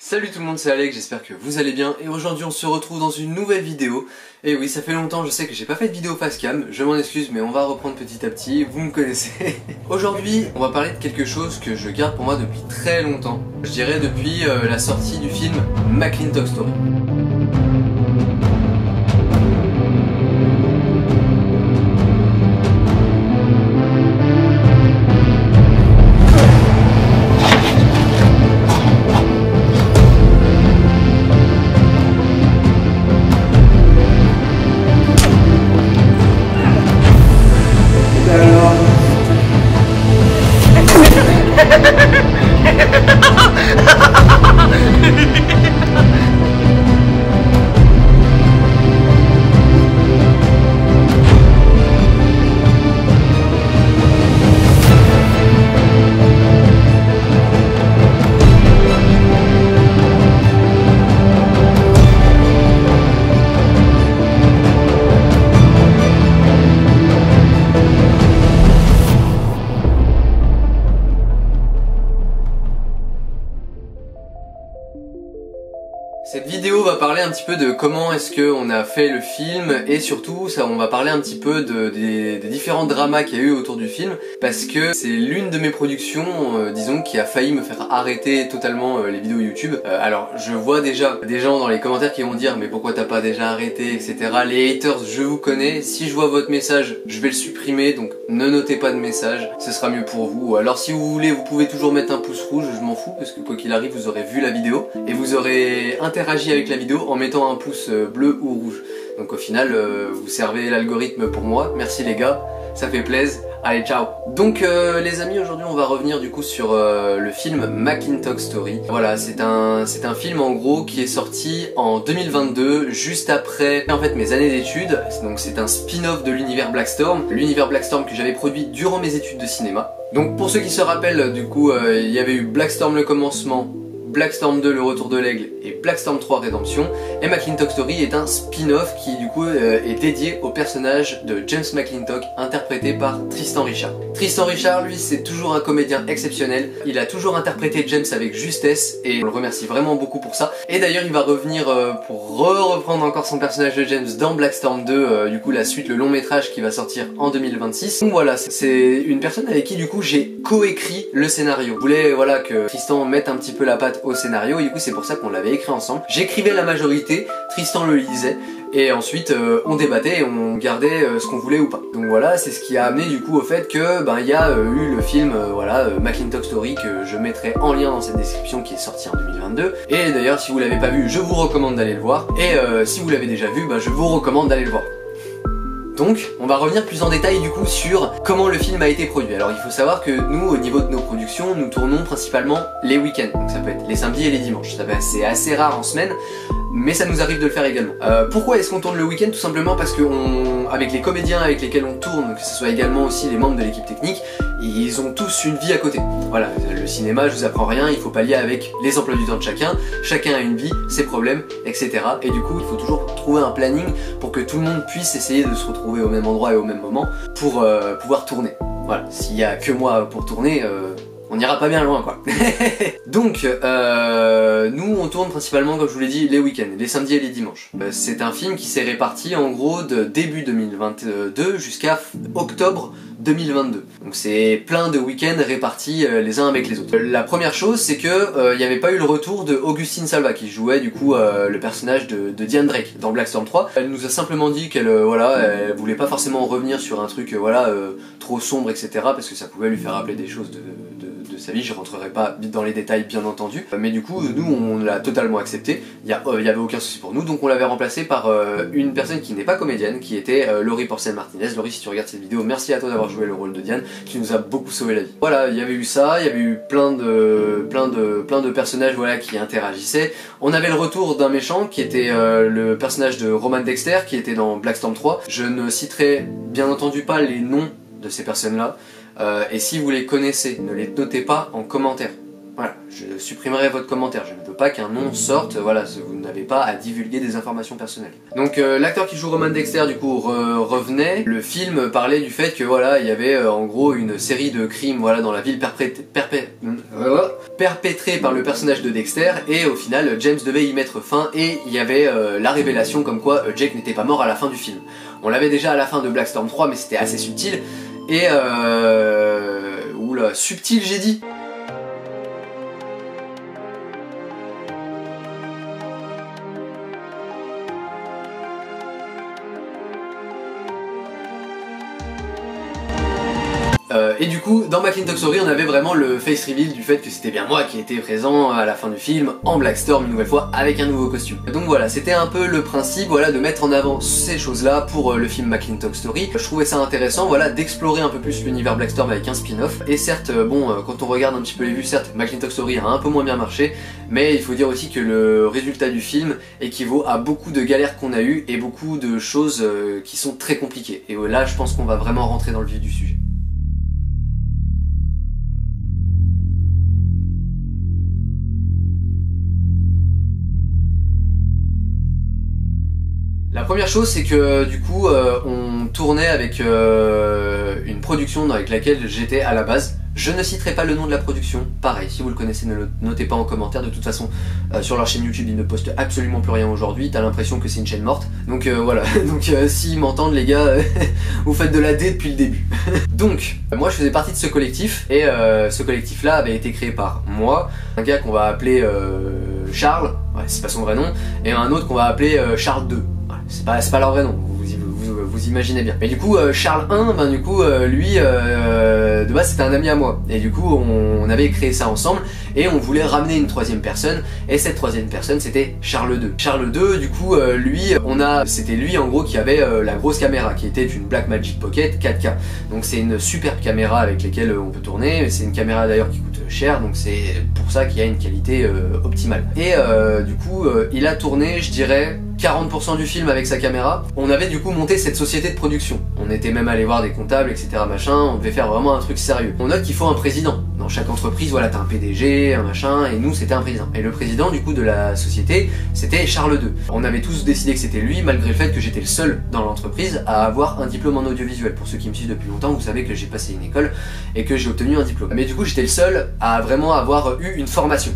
Salut tout le monde, c'est Alex, j'espère que vous allez bien et aujourd'hui on se retrouve dans une nouvelle vidéo. Et oui, ça fait longtemps, je sais que j'ai pas fait de vidéo face cam, je m'en excuse mais on va reprendre petit à petit, vous me connaissez. Aujourd'hui, on va parler de quelque chose que je garde pour moi depuis très longtemps. Je dirais depuis la sortie du film McLintock Story. Cette vidéo va parler un petit peu de comment est-ce qu'on a fait le film et surtout on va parler un petit peu des différents dramas qu'il y a eu autour du film parce que c'est l'une de mes productions, disons, qui a failli me faire arrêter totalement les vidéos YouTube. Alors je vois déjà des gens dans les commentaires qui vont dire mais pourquoi t'as pas déjà arrêté, etc. Les haters, je vous connais, si je vois votre message je vais le supprimer, donc ne notez pas de message, ce sera mieux pour vous. Alors si vous voulez, vous pouvez toujours mettre un pouce rouge, je m'en fous parce que quoi qu'il arrive vous aurez vu la vidéo et vous aurez interagi avec la vidéo en mettant un pouce bleu ou rouge. Donc au final, vous servez l'algorithme pour moi. Merci les gars, ça fait plaisir. Allez, ciao. Donc les amis, aujourd'hui on va revenir du coup sur le film McLintock Story. Voilà, c'est un film en gros qui est sorti en 2022, juste après en fait mes années d'études. Donc c'est un spin-off de l'univers Blackstorm. L'univers Blackstorm que j'avais produit durant mes études de cinéma. Donc pour ceux qui se rappellent, du coup, il y avait eu Blackstorm le commencement, Blackstorm 2 le retour de l'aigle et Blackstorm 3 rédemption, et McLintock Story est un spin-off qui du coup est dédié au personnage de James McLintock interprété par Tristan Richard. Tristan Richard, lui, c'est toujours un comédien exceptionnel, il a toujours interprété James avec justesse et on le remercie vraiment beaucoup pour ça. Et d'ailleurs il va revenir pour reprendre encore son personnage de James dans Blackstorm 2, du coup la suite, le long métrage qui va sortir en 2026. Donc voilà, c'est une personne avec qui du coup j'ai coécrit le scénario. Je voulais voilà que Tristan mette un petit peu la patte au scénario et du coup c'est pour ça qu'on l'avait écrit ensemble. J'écrivais la majorité, Tristan le lisait et ensuite on débattait et on gardait ce qu'on voulait ou pas. Donc voilà, c'est ce qui a amené du coup au fait que il y a eu le film McLintock Story que je mettrai en lien dans cette description qui est sorti en 2022. Et d'ailleurs si vous l'avez pas vu, je vous recommande d'aller le voir et si vous l'avez déjà vu, je vous recommande d'aller le voir. Donc, on va revenir plus en détail du coup sur comment le film a été produit. Alors il faut savoir que nous, au niveau de nos productions, nous tournons principalement les week-ends. Donc ça peut être les samedis et les dimanches. C'est assez rare en semaine, mais ça nous arrive de le faire également. Pourquoi est-ce qu'on tourne le week-end? Tout simplement parce que avec les comédiens avec lesquels on tourne, que ce soit également aussi les membres de l'équipe technique, ils ont tous une vie à côté. Voilà, le cinéma, je vous apprends rien, il faut pallier avec les emplois du temps de chacun. Chacun a une vie, ses problèmes, etc. Et du coup, il faut toujours trouver un planning pour que tout le monde puisse essayer de se retrouver au même endroit et au même moment pour pouvoir tourner. Voilà, s'il y a que moi pour tourner, on n'ira pas bien loin quoi. Donc nous on tourne principalement, comme je vous l'ai dit, les week-ends, les samedis et les dimanches. C'est un film qui s'est réparti en gros de début 2022 jusqu'à octobre 2022. Donc c'est plein de week-ends répartis les uns avec les autres. La première chose c'est que il n'y avait pas eu le retour de Augustine Salva qui jouait du coup le personnage de Diane Drake dans Blackstorm 3. Elle nous a simplement dit qu'elle elle voulait pas forcément revenir sur un truc trop sombre, etc. parce que ça pouvait lui faire rappeler des choses de sa vie. Je rentrerai pas dans les détails bien entendu, mais du coup nous on l'a totalement accepté, il y avait aucun souci pour nous, donc on l'avait remplacé par une personne qui n'est pas comédienne, qui était Laurie Porcel Martinez. Laurie, si tu regardes cette vidéo, merci à toi d'avoir joué le rôle de Diane, qui nous a beaucoup sauvé la vie. Voilà, il y avait eu ça, il y avait eu plein de personnages qui interagissaient. On avait le retour d'un méchant qui était le personnage de Roman Dexter qui était dans Blackstorm 3. Je ne citerai bien entendu pas les noms de ces personnes là. Et si vous les connaissez, ne les notez pas en commentaire. voilà, je supprimerai votre commentaire, je ne veux pas qu'un nom sorte, voilà, vous n'avez pas à divulguer des informations personnelles. Donc l'acteur qui joue Roman Dexter du coup revenait, le film parlait du fait que voilà, il y avait en gros une série de crimes voilà, dans la ville perpétrés par le personnage de Dexter, et au final James devait y mettre fin, et il y avait la révélation comme quoi Jake n'était pas mort à la fin du film. On l'avait déjà à la fin de Black Storm 3 mais c'était assez subtil, et oula, subtil j'ai dit. Et du coup, dans McLintock Story, on avait vraiment le face reveal du fait que c'était bien moi qui étais présent à la fin du film, en Black Storm une nouvelle fois, avec un nouveau costume. Donc voilà, c'était un peu le principe, voilà, de mettre en avant ces choses-là pour le film McLintock Story. Je trouvais ça intéressant, voilà, d'explorer un peu plus l'univers Black Storm avec un spin-off. Et certes, bon, quand on regarde un petit peu les vues, certes, McLintock Story a un peu moins bien marché, mais il faut dire aussi que le résultat du film équivaut à beaucoup de galères qu'on a eues et beaucoup de choses qui sont très compliquées. Et là, je pense qu'on va vraiment rentrer dans le vif du sujet. La première chose, c'est que du coup on tournait avec une production avec laquelle j'étais à la base. Je ne citerai pas le nom de la production, pareil, si vous le connaissez ne le notez pas en commentaire, de toute façon sur leur chaîne YouTube ils ne postent absolument plus rien aujourd'hui, t'as l'impression que c'est une chaîne morte, donc voilà, donc s'ils m'entendent les gars, vous faites de la D depuis le début. Donc, moi je faisais partie de ce collectif, et ce collectif là avait été créé par moi, un gars qu'on va appeler Charles, ouais, c'est pas son vrai nom, et un autre qu'on va appeler Charles 2. C'est pas leur vrai nom, vous imaginez bien. Mais du coup, Charles 1, ben du coup, lui, de base c'était un ami à moi. Et du coup, on avait créé ça ensemble, et on voulait ramener une troisième personne, et cette troisième personne c'était Charles 2. Charles 2, du coup, lui, c'était lui en gros qui avait la grosse caméra, qui était une Blackmagic Pocket 4K. Donc c'est une superbe caméra avec laquelle on peut tourner, c'est une caméra d'ailleurs qui coûte cher, donc c'est pour ça qu'il y a une qualité optimale. Et du coup, il a tourné, je dirais, 40% du film avec sa caméra. On avait du coup monté cette société de production. On était même allé voir des comptables, etc. machin, on devait faire vraiment un truc sérieux. On note qu'il faut un président. Dans chaque entreprise, voilà, t'as un PDG, un machin, et nous c'était un président. Et le président du coup de la société, c'était Charles II. On avait tous décidé que c'était lui, malgré le fait que j'étais le seul dans l'entreprise à avoir un diplôme en audiovisuel. Pour ceux qui me suivent depuis longtemps, vous savez que j'ai passé une école et que j'ai obtenu un diplôme. Mais du coup, j'étais le seul à vraiment avoir eu une formation.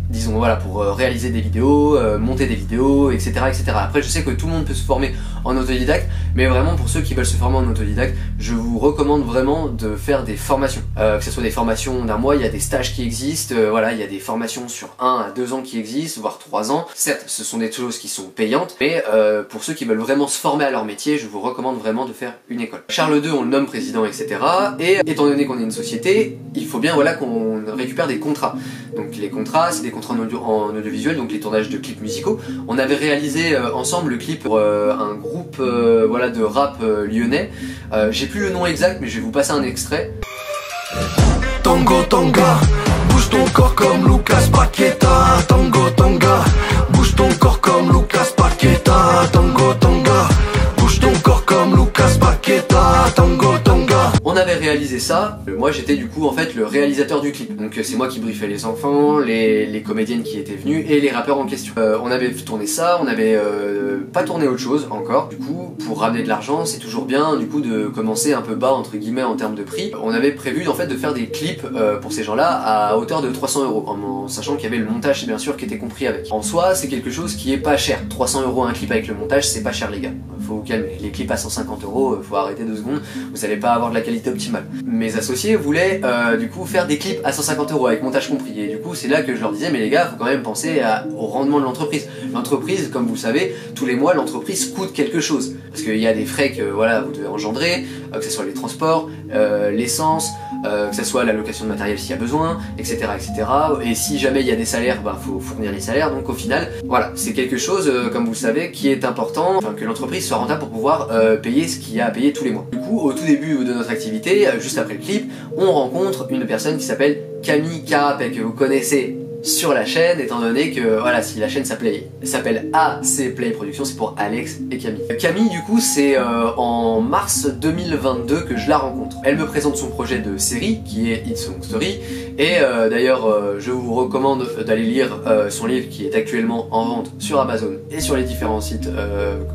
Disons voilà, pour réaliser des vidéos, monter des vidéos, etc., etc. Après je sais que tout le monde peut se former en autodidacte, mais vraiment pour ceux qui veulent se former en autodidacte, je vous recommande vraiment de faire des formations. Que ce soit des formations d'un mois, il y a des stages qui existent, voilà, il y a des formations sur 1 à 2 ans qui existent, voire 3 ans. Certes, ce sont des choses qui sont payantes, mais pour ceux qui veulent vraiment se former à leur métier, je vous recommande vraiment de faire une école. Charles II, on le nomme président, etc. Et étant donné qu'on est une société, il faut bien voilà, qu'on récupère des contrats. Donc les contrats, c'est des contrats en audiovisuel, donc les tournages de clips musicaux. On avait réalisé ensemble le clip pour un groupe voilà, de rap lyonnais. J'ai plus le nom exact, mais je vais vous passer un extrait. Tango Tanga, bouge ton corps comme Lucas Paqueta. Tango Tanga, bouge ton corps comme Lucas Paqueta. Tango Tanga, bouge ton corps comme Lucas Paqueta. Tango Tanga. On avait réalisé ça, moi j'étais du coup en fait le réalisateur du clip. Donc c'est moi qui briefais les enfants, les comédiennes qui étaient venues et les rappeurs en question. On avait tourné ça, on avait pas tourné autre chose encore. Du coup, pour ramener de l'argent, c'est toujours bien du coup de commencer un peu bas entre guillemets en termes de prix. On avait prévu en fait de faire des clips pour ces gens-là à hauteur de 300 €, en sachant qu'il y avait le montage bien sûr qui était compris avec. En soi, c'est quelque chose qui est pas cher. 300 € un clip avec le montage, c'est pas cher les gars. Faut vous calmer. Les clips à 150 €, faut arrêter 2 secondes. Vous allez pas avoir de la qualité optimale. Mes associés voulaient du coup faire des clips à 150 € avec montage compris. Et du coup, c'est là que je leur disais, mais les gars, faut quand même penser au rendement de l'entreprise. L'entreprise, comme vous savez, tous les mois, l'entreprise coûte quelque chose. Parce qu'il y a des frais que voilà, vous devez engendrer, que ce soit les transports, l'essence, que ce soit la location de matériel s'il y a besoin, etc., etc. Et si jamais il y a des salaires, bah faut fournir les salaires. Donc au final, voilà, c'est quelque chose, comme vous le savez, qui est important, enfin, que l'entreprise soit rentable pour pouvoir payer ce qu'il y a à payer tous les mois. Du coup, au tout début de notre activité, juste après le clip, on rencontre une personne qui s'appelle Camille Carapet, que vous connaissez sur la chaîne, étant donné que voilà, si la chaîne s'appelle AC Play Productions, c'est pour Alex et Camille. Camille, du coup, c'est en mars 2022 que je la rencontre. Elle me présente son projet de série qui est It's Long Story, Et d'ailleurs, je vous recommande d'aller lire son livre qui est actuellement en vente sur Amazon et sur les différents sites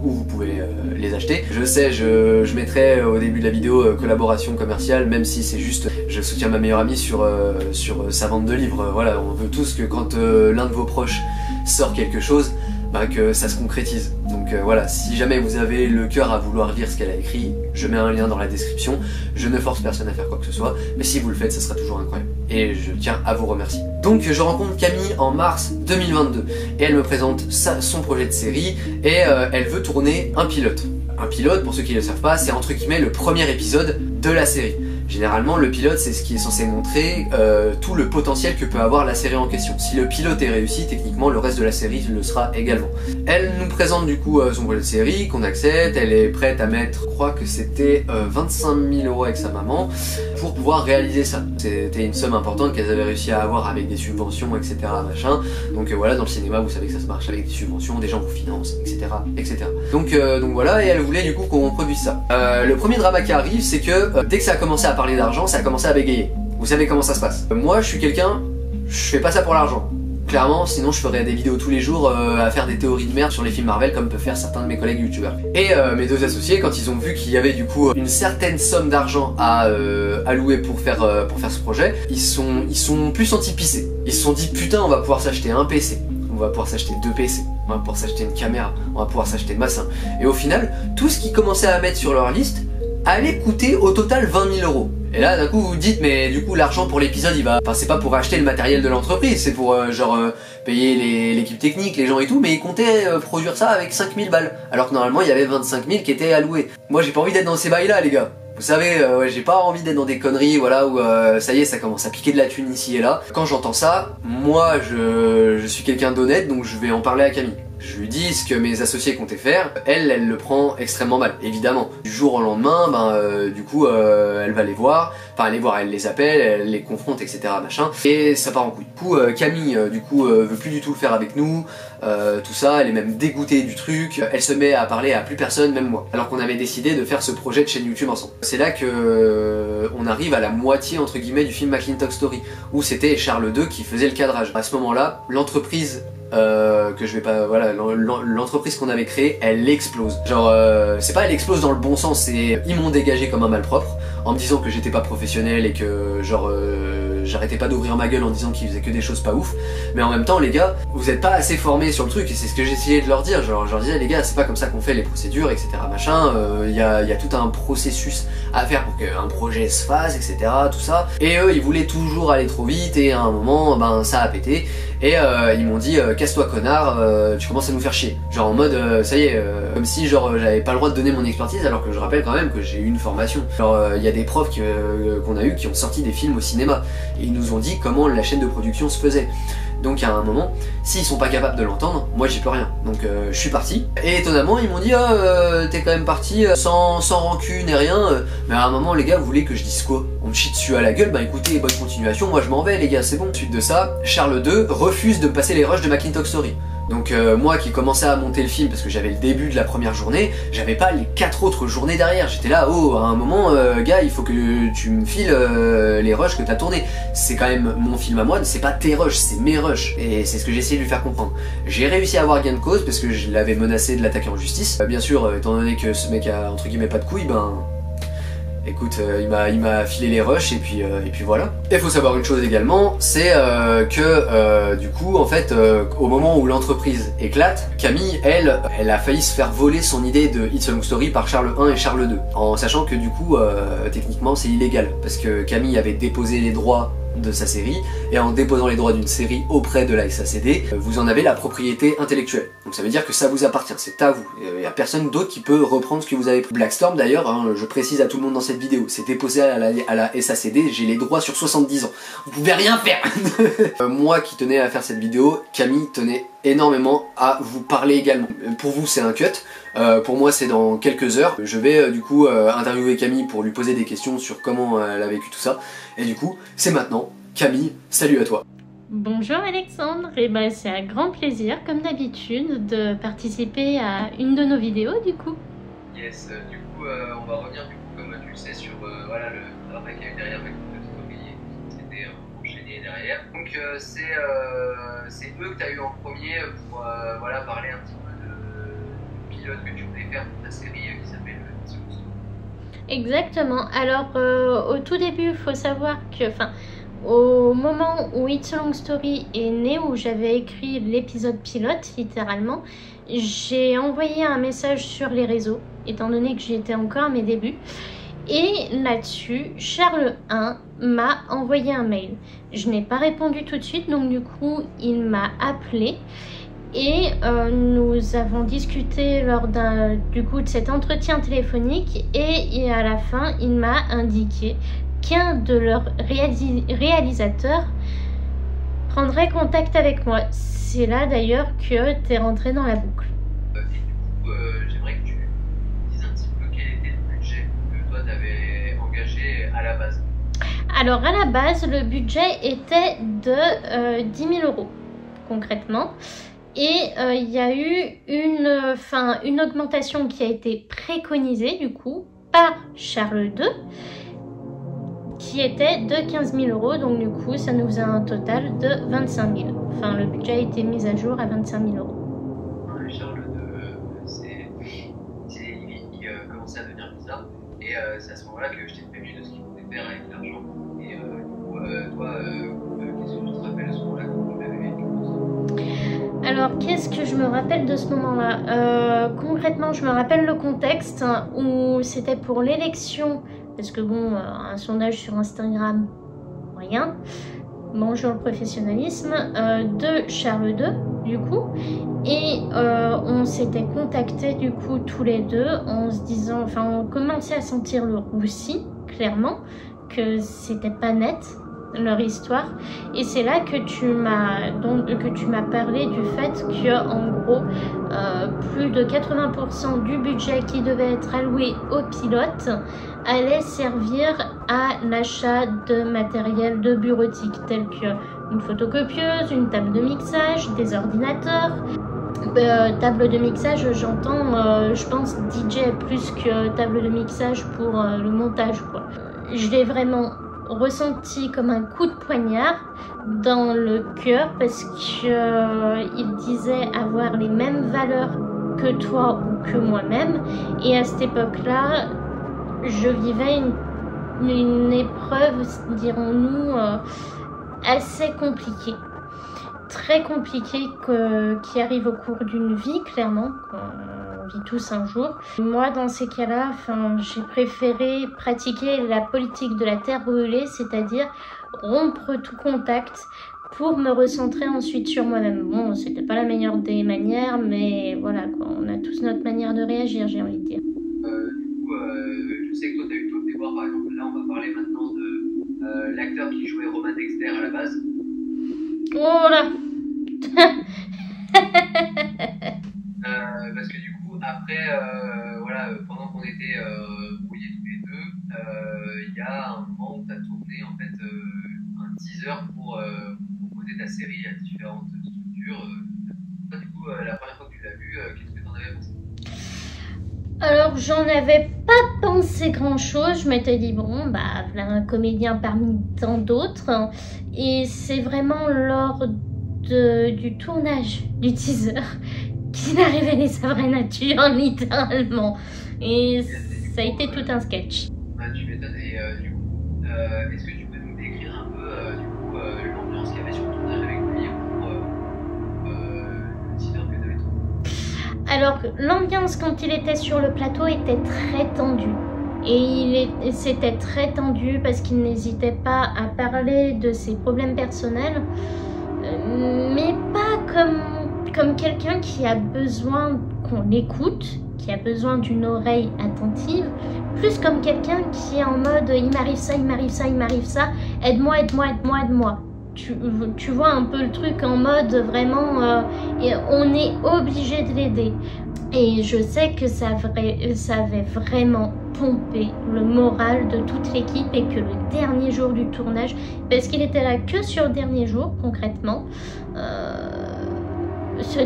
où vous pouvez les acheter. Je sais, je mettrai au début de la vidéo collaboration commerciale, même si c'est juste je soutiens ma meilleure amie sur sa vente de livres. Voilà, on veut tous que quand l'un de vos proches sort quelque chose, bah, que ça se concrétise. Donc voilà, si jamais vous avez le cœur à vouloir lire ce qu'elle a écrit, je mets un lien dans la description. Je ne force personne à faire quoi que ce soit, mais si vous le faites, ça sera toujours incroyable. Et je tiens à vous remercier. Donc je rencontre Camille en mars 2022 et elle me présente son projet de série et elle veut tourner un pilote. Un pilote, pour ceux qui ne le savent pas, c'est entre guillemets le premier épisode de la série. Généralement, le pilote, c'est ce qui est censé montrer tout le potentiel que peut avoir la série en question. Si le pilote est réussi, techniquement, le reste de la série le sera également. Elle nous présente du coup son projet de série, qu'on accepte, elle est prête à mettre, je crois que c'était 25 000 € avec sa maman, pour pouvoir réaliser ça. C'était une somme importante qu'elles avaient réussi à avoir avec des subventions, etc. machin. Donc voilà, dans le cinéma, vous savez que ça se marche avec des subventions, des gens vous financent, etc. etc. Donc voilà, et elle voulait du coup qu'on produise ça. Le premier drama qui arrive, c'est que dès que ça a commencé à parler d'argent, ça a commencé à bégayer. Vous savez comment ça se passe. Moi, je suis quelqu'un, je fais pas ça pour l'argent. Clairement, sinon je ferais des vidéos tous les jours à faire des théories de merde sur les films Marvel comme peuvent faire certains de mes collègues youtubeurs. Et mes deux associés, quand ils ont vu qu'il y avait du coup une certaine somme d'argent à allouer pour faire ce projet, ils sont plus sentis pissés. Ils se sont dit putain, on va pouvoir s'acheter un PC, on va pouvoir s'acheter 2 PC, on va pouvoir s'acheter une caméra, on va pouvoir s'acheter massin. Et au final, tout ce qu'ils commençaient à mettre sur leur liste allait coûter au total 20 000 €. Et là d'un coup vous vous dites mais du coup l'argent pour l'épisode il va... Enfin c'est pas pour acheter le matériel de l'entreprise, c'est pour payer l'équipe technique, les gens et tout, mais ils comptaient produire ça avec 5 000 balles. Alors que normalement il y avait 25 000 qui étaient alloués. Moi j'ai pas envie d'être dans ces bails là les gars. Vous savez, ouais, j'ai pas envie d'être dans des conneries, voilà, où ça y est, ça commence à piquer de la thune ici et là. Quand j'entends ça, moi je suis quelqu'un d'honnête, donc je vais en parler à Camille. Je lui dis ce que mes associés comptaient faire, elle le prend extrêmement mal, évidemment. Du jour au lendemain, du coup, elle va les voir, elle les appelle, elle les confronte, etc. machin, et ça part en couille. Du coup, Camille, veut plus du tout le faire avec nous, tout ça, elle est même dégoûtée du truc, elle se met à parler à plus personne, même moi, alors qu'on avait décidé de faire ce projet de chaîne YouTube ensemble. C'est là que on arrive à la moitié, entre guillemets, du film McLintock Story, où c'était Charles II qui faisait le cadrage. À ce moment-là, l'entreprise l'entreprise qu'on avait créée, elle explose. Genre, c'est pas elle explose dans le bon sens, c'est ils m'ont dégagé comme un malpropre en me disant que j'étais pas professionnel et que genre j'arrêtais pas d'ouvrir ma gueule en disant qu'ils faisaient que des choses pas ouf. Mais en même temps les gars, vous êtes pas assez formés sur le truc et c'est ce que j'essayais de leur dire. Genre je leur disais les gars, c'est pas comme ça qu'on fait les procédures, etc. machin. Il y a tout un processus à faire pour qu'un projet se fasse, etc. tout ça. Et eux ils voulaient toujours aller trop vite et à un moment ça a pété. Et ils m'ont dit casse-toi connard, tu commences à nous faire chier. Genre en mode ça y est, comme si genre j'avais pas le droit de donner mon expertise alors que je rappelle quand même que j'ai eu une formation. Genre il y a des profs qu'on a eu qui ont sorti des films au cinéma et ils nous ont dit comment la chaîne de production se faisait. Donc à un moment, s'ils sont pas capables de l'entendre, moi j'y peux rien. Donc je suis parti. Et étonnamment ils m'ont dit t'es quand même parti sans rancune et rien. Mais à un moment les gars vous voulez que je dise quoi? On me chie dessus à la gueule, bah écoutez, bonne continuation, moi je m'en vais les gars, c'est bon. Suite de ça, Charles II refuse de me passer les rushs de McLintock Story. Donc moi qui commençais à monter le film parce que j'avais le début de la première journée, j'avais pas les 4 autres journées derrière. J'étais là, oh à un moment gars il faut que tu me files les rushs que t'as tournés. C'est quand même mon film à moi, c'est pas tes rushs, c'est mes rushs. Et c'est ce que j'ai essayé de lui faire comprendre. J'ai réussi à avoir gain de cause parce que je l'avais menacé de l'attaquer en justice. Bien sûr, étant donné que ce mec a entre guillemets pas de couilles, écoute, il m'a filé les rushs et puis voilà. Et faut savoir une chose également, c'est que du coup en fait au moment où l'entreprise éclate, Camille elle a failli se faire voler son idée de It's a Long Story par Charles I et Charles II, en sachant que du coup techniquement c'est illégal parce que Camille avait déposé les droits de sa série et en déposant les droits d'une série auprès de la SACD, vous en avez la propriété intellectuelle. Donc ça veut dire que ça vous appartient, c'est à vous. Il n'y a personne d'autre qui peut reprendre ce que vous avez pris. Blackstorm d'ailleurs, je précise à tout le monde dans cette vidéo, c'est déposé à la SACD, j'ai les droits sur 70 ans. Vous pouvez rien faire. Moi qui tenais à faire cette vidéo, Camille tenait énormément à vous parler également. Pour vous c'est un cut, pour moi c'est dans quelques heures. Je vais du coup interviewer Camille pour lui poser des questions sur comment elle a vécu tout ça. Et du coup, c'est maintenant. Camille, salut à toi. Bonjour Alexandre, et c'est un grand plaisir, comme d'habitude, de participer à une de nos vidéos du coup. Yes, du coup, on va revenir du coup, comme tu le sais, sur voilà, le travail qu'il y a eu derrière avec le story. C'était enchaîné derrière. Donc c'est eux que tu as eu en premier pour voilà, parler un petit peu du pilote que tu voulais faire pour ta série qui s'appelle It's a Long Story. Exactement. Alors au tout début, il faut savoir que, au moment où It's a Long Story est né, où j'avais écrit l'épisode pilote, littéralement, j'ai envoyé un message sur les réseaux, étant donné que j'étais encore à mes débuts. Et là-dessus, Charles 1 m'a envoyé un mail. Je n'ai pas répondu tout de suite, donc du coup, il m'a appelé. Et nous avons discuté lors de cet entretien téléphonique. Et à la fin, il m'a indiqué qu'un de leurs réalisateurs prendrait contact avec moi. C'est là d'ailleurs que tu es rentré dans la boucle. Et du coup, j'aimerais que tu dises un petit peu quel était le budget que toi tu avais engagé à la base. Alors à la base, le budget était de 10 000 € concrètement. Et il y a eu une augmentation qui a été préconisée du coup par Charles II, qui était de 15 000 €, donc du coup ça nous a un total de 25 000. Enfin, le budget a été mis à jour à 25 000 €. Charles II, il commençait à devenir bizarre, et c'est à ce moment-là que je t'ai prévenu de ce qu'il pouvait faire avec l'argent. Et du coup, toi, qu'est-ce que tu te rappelles de ce moment-là quand tu l'avais vécu? Alors, qu'est-ce que je me rappelle de ce moment-là? Concrètement, je me rappelle le contexte où c'était pour l'élection. Parce que bon, un sondage sur Instagram, rien. Bonjour le professionnalisme, de Charles II, du coup. Et on s'était contactés, du coup, tous les deux, en se disant, on commençait à sentir le roussi, clairement, que c'était pas net, leur histoire. Et c'est là que tu m'as parlé du fait que, en gros, plus de 80% du budget qui devait être alloué au pilote allait servir à l'achat de matériel de bureautique tel qu'une photocopieuse, une table de mixage, des ordinateurs. Table de mixage, j'entends, je pense DJ plus que table de mixage pour le montage, quoi. Je l'ai vraiment ressenti comme un coup de poignard dans le cœur parce que il disait avoir les mêmes valeurs que toi ou que moi-même, et à cette époque-là je vivais une épreuve, dirons-nous, assez compliquée, très compliquée, qui arrive au cours d'une vie, clairement, qu'on vit tous un jour. Moi, dans ces cas-là, j'ai préféré pratiquer la politique de la terre brûlée, c'est-à-dire rompre tout contact pour me recentrer ensuite sur moi-même. Bon, c'était pas la meilleure des manières, mais voilà, quoi, on a tous notre manière de réagir, j'ai envie de dire. Je sais que toi, tu as eu d'autres déboires, par exemple. Là, on va parler maintenant de l'acteur qui jouait Roman Dexter à la base. Oh là. Parce que du coup, après, voilà, pendant qu'on était brouillés tous les deux, il y a un moment où tu as tourné en fait un teaser pour proposer ta série à différentes structures. Toi, du coup, la première fois que tu l'as vu, qu'est-ce que tu en avais pensé? Alors, j'en avais pas pensé grand-chose. Je m'étais dit, bon, voilà un comédien parmi tant d'autres. Et c'est vraiment lors du tournage du teaser qu'il a révélé sa vraie nature, littéralement. Et ça a été tout un sketch. Tu m'étonnes. Et du coup, est-ce que tu peux nous décrire un peu l'ambiance qu'il y avait sur le tournage avec lui pour le teaser que tu avais tourné? Alors, l'ambiance quand il était sur le plateau était très tendue. Et c'était très tendu parce qu'il n'hésitait pas à parler de ses problèmes personnels, mais pas comme quelqu'un qui a besoin qu'on l'écoute, qui a besoin d'une oreille attentive, plus comme quelqu'un qui est en mode il m'arrive ça, il m'arrive ça, il m'arrive ça, aide-moi, aide-moi, aide-moi, aide-moi. Tu vois un peu le truc en mode vraiment et on est obligé de l'aider. Et je sais que ça avait vraiment pompé le moral de toute l'équipe, et que le dernier jour du tournage, parce qu'il était là que sur le dernier jour concrètement, ce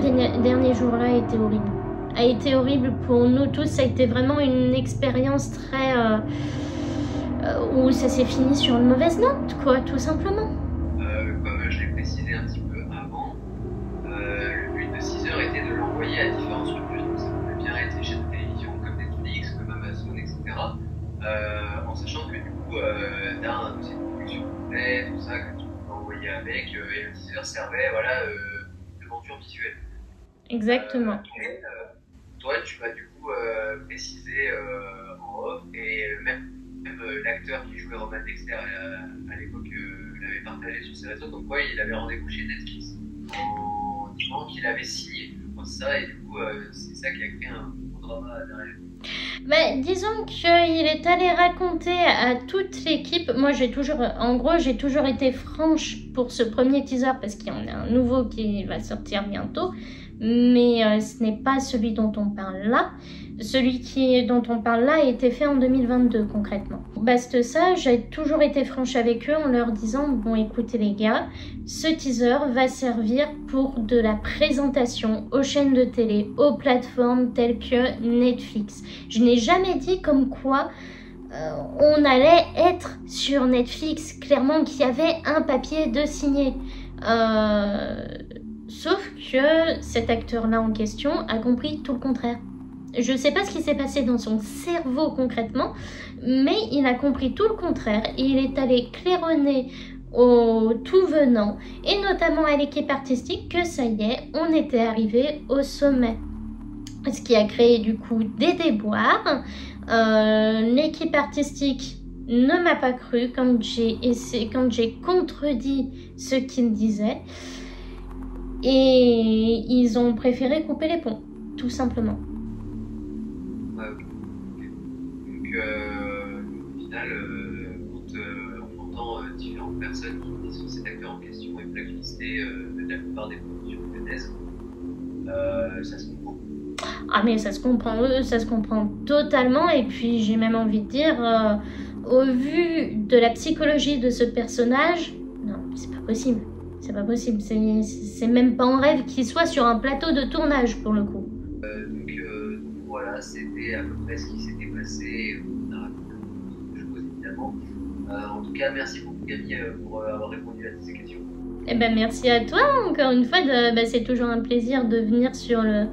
dernier jour-là a été horrible pour nous tous. Ça a été vraiment une expérience très où ça s'est fini sur une mauvaise note, quoi, tout simplement. teaser servait voilà, de monture visuelle. Exactement. Toi, tu m'as du coup précisé en off, et même l'acteur qui jouait Roman Dexter à l'époque l'avait partagé sur ses réseaux, comme quoi il avait rendez-vous chez Netflix en disant qu'il avait signé, je crois ça, et du coup c'est ça qui a créé un gros drama derrière. Mais disons qu'il est allé raconter à toute l'équipe. Moi, j'ai toujours été franche pour ce premier teaser parce qu'il y en a un nouveau qui va sortir bientôt. Mais ce n'est pas celui dont on parle là. Dont on parle là a été fait en 2022 concrètement. Basta ça, j'ai toujours été franche avec eux en leur disant bon écoutez les gars, ce teaser va servir pour de la présentation aux chaînes de télé, aux plateformes telles que Netflix. Je n'ai jamais dit comme quoi on allait être sur Netflix, clairement qu'il y avait un papier de signé. Sauf que cet acteur-là en question a compris tout le contraire. Je ne sais pas ce qui s'est passé dans son cerveau concrètement, mais il a compris tout le contraire et il est allé claironner aux tout venants et notamment à l'équipe artistique que ça y est, on était arrivé au sommet. Ce qui a créé du coup des déboires. L'équipe artistique ne m'a pas cru quand j'ai contredit ce qu'il disait. Et ils ont préféré couper les ponts, tout simplement. Ouais, ok. Donc, au final, quand on entend différentes personnes qui disent que cet acteur en question est blacklisté de la plupart des productions lyonnaises, ça se comprend. Ah mais ça se comprend totalement. Et puis j'ai même envie de dire, au vu de la psychologie de ce personnage, non, c'est pas possible. C'est pas possible, c'est même pas en rêve qu'il soit sur un plateau de tournage pour le coup. Donc voilà, c'était à peu près ce qui s'était passé. On a raconté beaucoup de choses évidemment. En tout cas, merci beaucoup Camille pour avoir répondu à toutes ces questions. Eh ben merci à toi encore une fois. C'est toujours un plaisir de venir sur le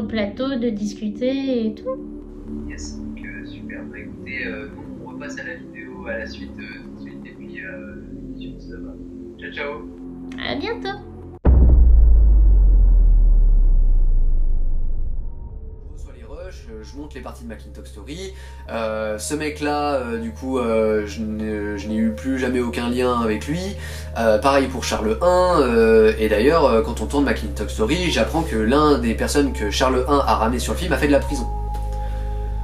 plateau, de discuter et tout. Yes, donc super. Bah écoutez, on repasse à la vidéo à la suite tout de suite et puis l'émission ça va. Ciao ciao. À bientôt. Je monte les parties de Macintosh Story. Ce mec là, du coup, je n'ai eu plus jamais aucun lien avec lui. Pareil pour Charles 1. Et d'ailleurs, quand on tourne Macintosh Story, j'apprends que l'un des personnes que Charles 1 a ramené sur le film a fait de la prison.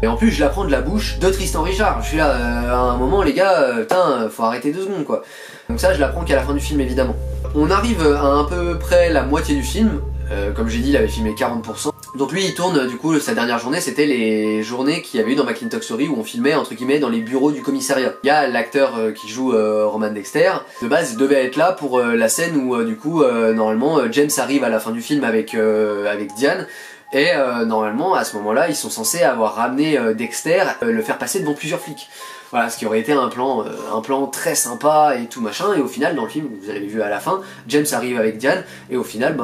Et en plus, je l'apprends de la bouche de Tristan Richard. Je suis là, à un moment, les gars, putain, faut arrêter 2 secondes quoi. Donc ça, je l'apprends qu'à la fin du film évidemment. On arrive à peu près la moitié du film. Comme j'ai dit, il avait filmé 40%. Donc lui il tourne du coup sa dernière journée, c'était les journées qu'il y avait eu dans Macintosh Story où on filmait entre guillemets dans les bureaux du commissariat. Il y a l'acteur qui joue Roman Dexter, de base il devait être là pour la scène où du coup normalement James arrive à la fin du film avec Diane. Et normalement à ce moment là ils sont censés avoir ramené Dexter, le faire passer devant plusieurs flics. Voilà, ce qui aurait été un plan très sympa et tout machin, et au final dans le film, vous l'avez vu à la fin, James arrive avec Diane, et au final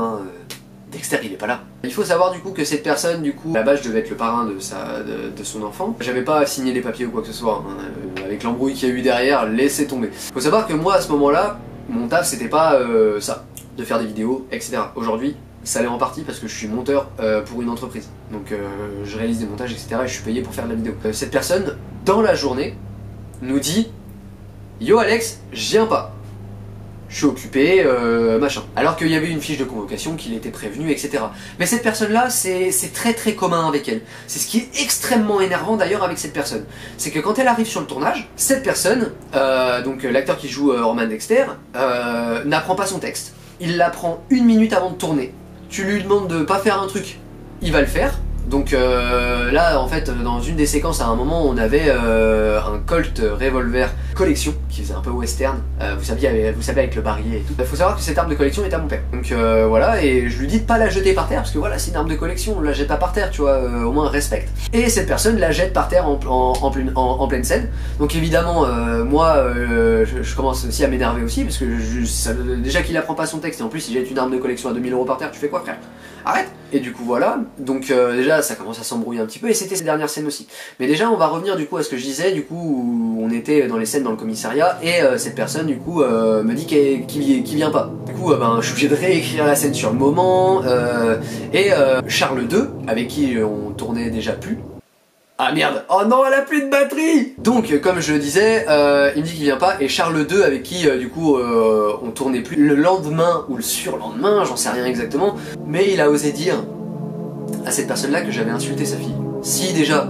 Dexter il est pas là. Il faut savoir du coup que cette personne, du coup, à la base je devais être le parrain de son enfant. J'avais pas signé les papiers ou quoi que ce soit, hein. Avec l'embrouille qu'il y a eu derrière, laissez tomber. Faut savoir que moi à ce moment-là, mon taf c'était pas ça, de faire des vidéos, etc. Aujourd'hui, ça l'est en partie parce que je suis monteur pour une entreprise. Donc je réalise des montages, etc. et je suis payé pour faire de la vidéo. Cette personne, dans la journée, nous dit « Yo Alex, je viens pas. Je suis occupé, machin. » Alors qu'il y avait une fiche de convocation, qu'il était prévenu, etc. Mais cette personne-là, c'est très très commun avec elle. C'est ce qui est extrêmement énervant d'ailleurs avec cette personne. C'est que quand elle arrive sur le tournage, cette personne, donc l'acteur qui joue Roman Dexter, n'apprend pas son texte. Il l'apprend 1 minute avant de tourner. Tu lui demandes de pas faire un truc, il va le faire. Donc là en fait dans une des séquences à un moment on avait un Colt revolver collection qui faisait un peu western, vous savez avec le barillet et tout. Il faut savoir que cette arme de collection est à mon père. Donc voilà, et je lui dis de pas la jeter par terre parce que voilà c'est une arme de collection, on la jette pas par terre, tu vois, au moins respecte. Et cette personne la jette par terre en pleine scène. Donc évidemment moi je commence aussi à m'énerver aussi parce que déjà qu'il apprend pas son texte et en plus il jette une arme de collection à 2000 € par terre, tu fais quoi frère? Arrête! Et du coup voilà, donc déjà ça commence à s'embrouiller un petit peu, et c'était ces dernières scènes aussi. Mais déjà on va revenir du coup à ce que je disais, du coup où on était dans les scènes dans le commissariat, et cette personne du coup me dit qu'il vient pas. Du coup ben, je suis obligé de réécrire la scène sur le moment, et Charles II, avec qui on tournait déjà plus. Ah merde, oh non, elle a plus de batterie. Donc comme je le disais, il me dit qu'il vient pas, et Charles II, avec qui du coup on tournait plus le lendemain ou le surlendemain, j'en sais rien exactement, mais il a osé dire à cette personne là que j'avais insulté sa fille. Si déjà,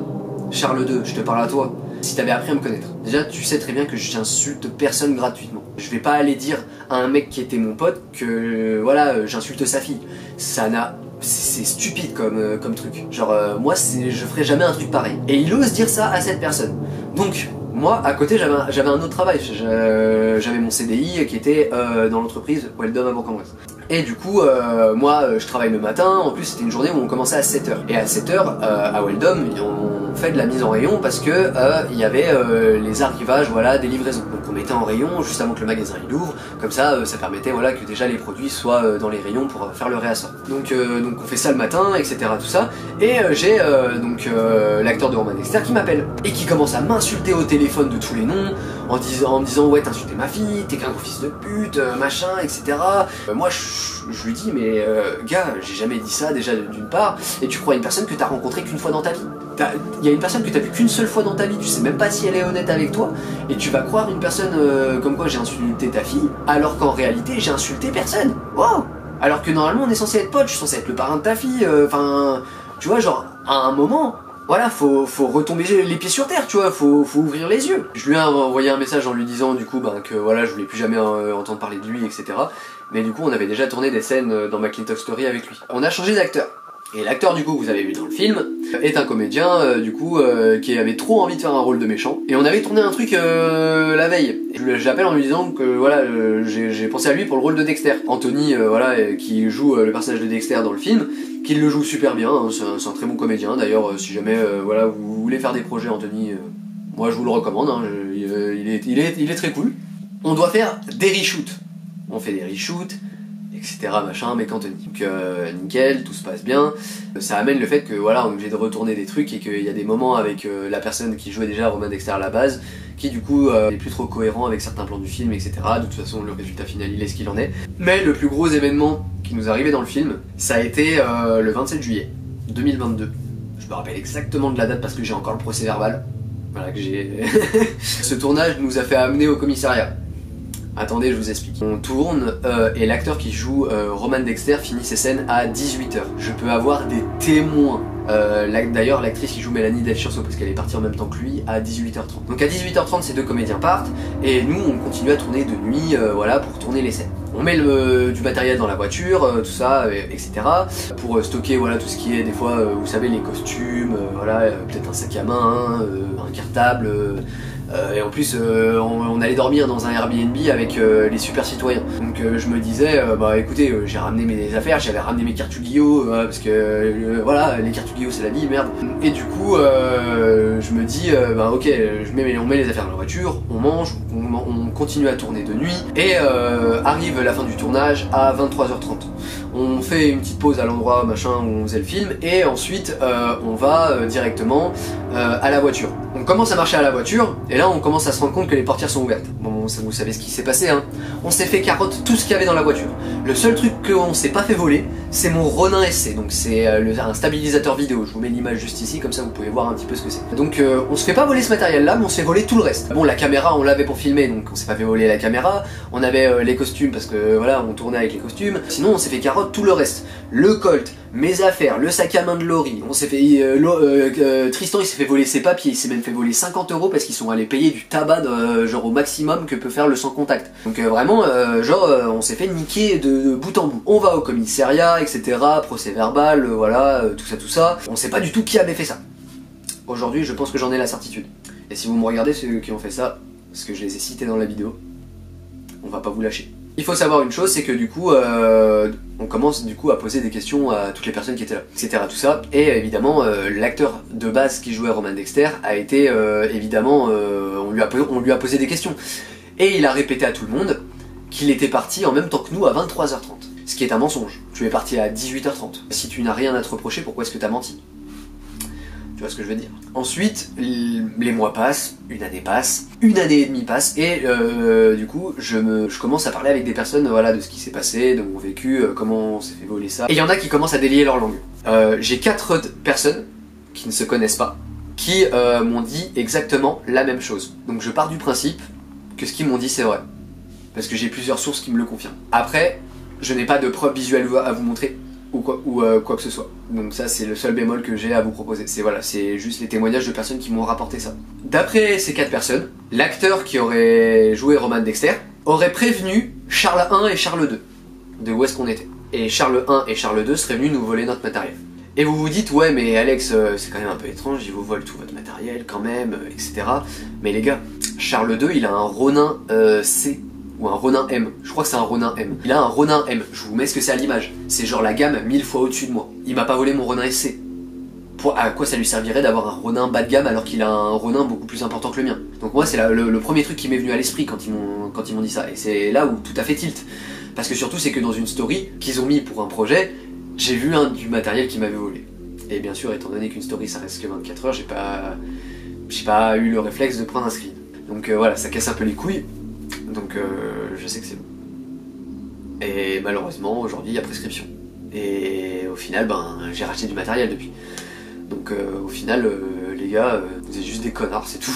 Charles II, je te parle à toi, si t'avais appris à me connaître, déjà tu sais très bien que j'insulte personne gratuitement. Je vais pas aller dire à un mec qui était mon pote que voilà, j'insulte sa fille. Ça n'a... C'est stupide comme truc. Genre moi je ferais jamais un truc pareil. Et il ose dire ça à cette personne. Donc moi à côté j'avais un autre travail. J'avais mon CDI qui était dans l'entreprise Weldom à Bourg-en-Bresse. Et du coup moi je travaille le matin. En plus c'était une journée où on commençait à 7h. Et à 7h à Weldom on fait de la mise en rayon parce que il y avait les arrivages, voilà, des livraisons. Donc on mettait en rayon juste avant que le magasin il ouvre. Comme ça ça permettait voilà que déjà les produits soient dans les rayons pour faire le réassort. Donc on fait ça le matin, etc. tout ça. Et j'ai l'acteur de Roman Dexter qui m'appelle et qui commence à m'insulter au téléphone de tous les noms en me disant ouais t'as insulté ma fille, t'es qu'un gros fils de pute, machin, etc. Moi je lui dis mais gars, j'ai jamais dit ça déjà d'une part, et tu crois une personne que t'as rencontrée qu'une fois dans ta vie. Il y a une personne que t'as vue qu'une seule fois dans ta vie, tu sais même pas si elle est honnête avec toi, et tu vas croire une personne comme quoi j'ai insulté ta fille, alors qu'en réalité j'ai insulté personne. Wow. Alors que normalement on est censé être potes, je suis censé être le parrain de ta fille, enfin tu vois, genre à un moment voilà, faut retomber les pieds sur terre, tu vois, faut ouvrir les yeux. Je lui ai envoyé un message en lui disant du coup que voilà, je voulais plus jamais entendre parler de lui, etc. Mais du coup on avait déjà tourné des scènes dans McLintock Story avec lui. On a changé d'acteur. Et l'acteur du coup que vous avez vu dans le film est un comédien du coup qui avait trop envie de faire un rôle de méchant. Et on avait tourné un truc la veille. Je l'appelle en lui disant que voilà, j'ai pensé à lui pour le rôle de Dexter. Anthony voilà, qui joue le personnage de Dexter dans le film, qui le joue super bien, hein, c'est un très bon comédien. D'ailleurs si jamais voilà, vous voulez faire des projets Anthony, moi je vous le recommande, hein, il est très cool. On doit faire des reshoots. On fait des reshoots, etc. machin, avec Anthony. Donc nickel, tout se passe bien. Ça amène le fait que voilà, on est obligé de retourner des trucs et qu'il y a des moments avec la personne qui jouait déjà Roman Dexter à la base, qui du coup est plus trop cohérent avec certains plans du film, etc. De toute façon, le résultat final, il est ce qu'il en est. Mais le plus gros événement qui nous est arrivé dans le film, ça a été le 27 juillet 2022. Je me rappelle exactement de la date parce que j'ai encore le procès verbal. Voilà que j'ai... Ce tournage nous a fait amener au commissariat. Attendez, je vous explique. On tourne et l'acteur qui joue Roman Dexter finit ses scènes à 18h. Je peux avoir des témoins. D'ailleurs, l'actrice qui joue Mélanie Del Chioso, parce qu'elle est partie en même temps que lui, à 18h30. Donc à 18h30, ces deux comédiens partent et nous, on continue à tourner de nuit, voilà, pour tourner les scènes. On met du matériel dans la voiture, tout ça, etc. Pour stocker voilà, tout ce qui est, des fois, vous savez, les costumes, voilà, peut-être un sac à main, un cartable... et en plus on allait dormir dans un Airbnb avec les super citoyens. Donc je me disais bah écoutez, j'ai ramené mes affaires, j'avais ramené mes cartes Yu-Gi-Oh parce que voilà, les cartes Yu-Gi-Oh c'est la vie, merde. Et du coup je me dis bah ok, on met les affaires dans la voiture, on mange, on continue à tourner de nuit et arrive la fin du tournage à 23h30. On fait une petite pause à l'endroit machin où on faisait le film et ensuite on va directement à la voiture. On commence à marcher à la voiture et là on commence à se rendre compte que les portières sont ouvertes. Bon, vous savez ce qui s'est passé, hein. On s'est fait carotte tout ce qu'il y avait dans la voiture. Le seul truc qu'on s'est pas fait voler, c'est mon Ronin SC. Donc c'est un stabilisateur vidéo. Je vous mets l'image juste ici, comme ça vous pouvez voir un petit peu ce que c'est. Donc on se fait pas voler ce matériel là, mais on se fait voler tout le reste. Bon, la caméra on l'avait pour filmer, donc on s'est pas fait voler la caméra. On avait les costumes parce que voilà, on tournait avec les costumes. Sinon on s'est fait carotte tout le reste. Le Colt, mes affaires, le sac à main de Laurie. On s'est fait Tristan il s'est fait voler ses papiers, il s'est même fait voler 50 € parce qu'ils sont allés payer du tabac genre au maximum que peut faire le sans contact. Donc vraiment on s'est fait niquer de bout en bout. On va au commissariat, etc. Procès verbal, voilà, tout ça. On sait pas du tout qui avait fait ça. Aujourd'hui je pense que j'en ai la certitude. Et si vous me regardez ceux qui ont fait ça, parce que je les ai cités dans la vidéo, on va pas vous lâcher. Il faut savoir une chose, c'est que du coup, on commence du coup à poser des questions à toutes les personnes qui étaient là, etc. tout ça. Et évidemment, l'acteur de base qui jouait Roman Dexter a été, évidemment, on lui a posé des questions. Et il a répété à tout le monde qu'il était parti en même temps que nous à 23h30. Ce qui est un mensonge. Tu es parti à 18h30. Si tu n'as rien à te reprocher, pourquoi est-ce que tu as menti? Tu vois ce que je veux dire? Ensuite, les mois passent, une année passe, une année et demie passe, et du coup, je commence à parler avec des personnes, voilà, de ce qui s'est passé, de mon vécu, comment on s'est fait voler ça. Et il y en a qui commencent à délier leur langue. J'ai 4 personnes qui ne se connaissent pas, qui m'ont dit exactement la même chose. Donc je pars du principe que ce qu'ils m'ont dit c'est vrai. Parce que j'ai plusieurs sources qui me le confirment. Après, je n'ai pas de preuves visuelles à vous montrer, ou quoi que ce soit. Donc ça c'est le seul bémol que j'ai à vous proposer. C'est voilà, c'est juste les témoignages de personnes qui m'ont rapporté ça. D'après ces 4 personnes, l'acteur qui aurait joué Roman Dexter aurait prévenu Charles 1 et Charles 2 de où est-ce qu'on était. Et Charles 1 et Charles 2 seraient venus nous voler notre matériel. Et vous vous dites, ouais mais Alex, c'est quand même un peu étrange, ils vous volent tout votre matériel quand même, etc. Mais les gars, Charles 2 il a un Ronin C. Ou un Ronin M, je crois que c'est un Ronin M. Il a un Ronin M, je vous mets ce que c'est à l'image. C'est genre la gamme 1000 fois au-dessus de moi. Il m'a pas volé mon Ronin SC. À quoi ça lui servirait d'avoir un Ronin bas de gamme alors qu'il a un Ronin beaucoup plus important que le mien? Donc moi c'est le premier truc qui m'est venu à l'esprit quand ils m'ont dit ça. Et c'est là où tout a fait tilt. Parce que surtout c'est que dans une story qu'ils ont mis pour un projet, j'ai vu du matériel qui m'avait volé. Et bien sûr, étant donné qu'une story ça reste que 24 heures, j'ai pas eu le réflexe de prendre un screen. Donc voilà, ça casse un peu les couilles. Donc je sais que c'est bon. Et malheureusement aujourd'hui il y a prescription. Et au final j'ai racheté du matériel depuis. Donc au final les gars, vous êtes juste des connards, c'est tout.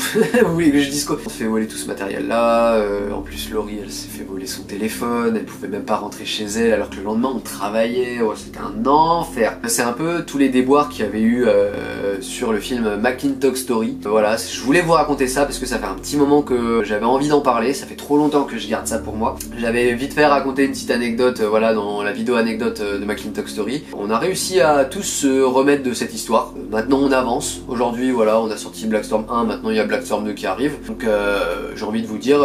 Vous voulez que je dise quoi? On se fait voler tout ce matériel là, en plus Laurie elle s'est fait voler son téléphone, elle pouvait même pas rentrer chez elle alors que le lendemain on travaillait, ouais, c'était un enfer. C'est un peu tous les déboires qu'il y avait eu sur le film McLintock Story. Voilà, je voulais vous raconter ça parce que ça fait un petit moment que j'avais envie d'en parler, ça fait trop longtemps que je garde ça pour moi. J'avais vite fait raconter une petite anecdote, voilà, dans la vidéo anecdote de McLintock Story. On a réussi à tous se remettre de cette histoire. Maintenant on avance, aujourd'hui voilà, on a sorti Blackstorm 1, maintenant il y a Blackstorm 2 qui arrive. Donc j'ai envie de vous dire,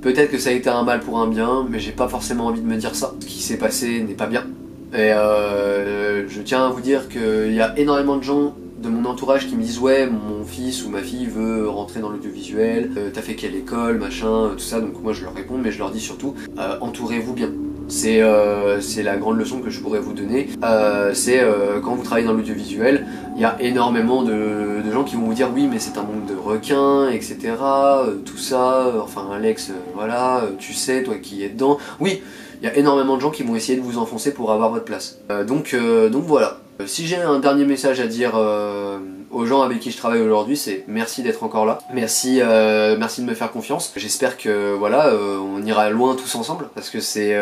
peut-être que ça a été un mal pour un bien, mais j'ai pas forcément envie de me dire ça. Ce qui s'est passé n'est pas bien. Et je tiens à vous dire qu'il y a énormément de gens de mon entourage qui me disent ouais mon fils ou ma fille veut rentrer dans l'audiovisuel, t'as fait quelle école, machin, tout ça. Donc moi je leur réponds, mais je leur dis surtout entourez-vous bien. C'est la grande leçon que je pourrais vous donner. Quand vous travaillez dans l'audiovisuel, il y a énormément de gens qui vont vous dire oui mais c'est un monde de requins, etc. Tout ça, enfin Alex, voilà, tu sais, toi qui es dedans. Oui, il y a énormément de gens qui vont essayer de vous enfoncer pour avoir votre place. Donc voilà. Si j'ai un dernier message à dire aux gens avec qui je travaille aujourd'hui, c'est merci d'être encore là. Merci de me faire confiance. J'espère que voilà, on ira loin tous ensemble parce que c'est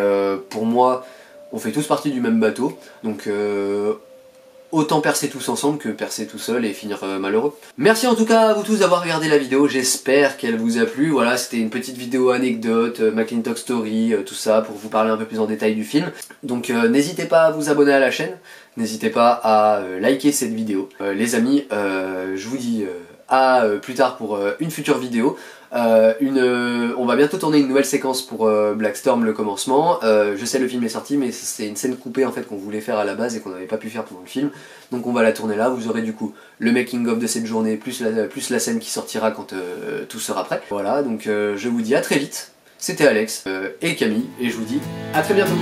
pour moi, on fait tous partie du même bateau. Donc autant percer tous ensemble que percer tout seul et finir malheureux. Merci en tout cas à vous tous d'avoir regardé la vidéo, j'espère qu'elle vous a plu. Voilà, c'était une petite vidéo anecdote, McLintock Story, tout ça, pour vous parler un peu plus en détail du film. Donc n'hésitez pas à vous abonner à la chaîne, n'hésitez pas à liker cette vidéo. Les amis, je vous dis à plus tard pour une future vidéo. On va bientôt tourner une nouvelle séquence pour Blackstorm le commencement. Je sais le film est sorti mais c'est une scène coupée en fait qu'on voulait faire à la base et qu'on n'avait pas pu faire pendant le film. Donc on va la tourner là, vous aurez du coup le making of de cette journée plus la scène qui sortira quand tout sera prêt. Voilà, donc je vous dis à très vite. C'était Alex et Camille et je vous dis à très bientôt.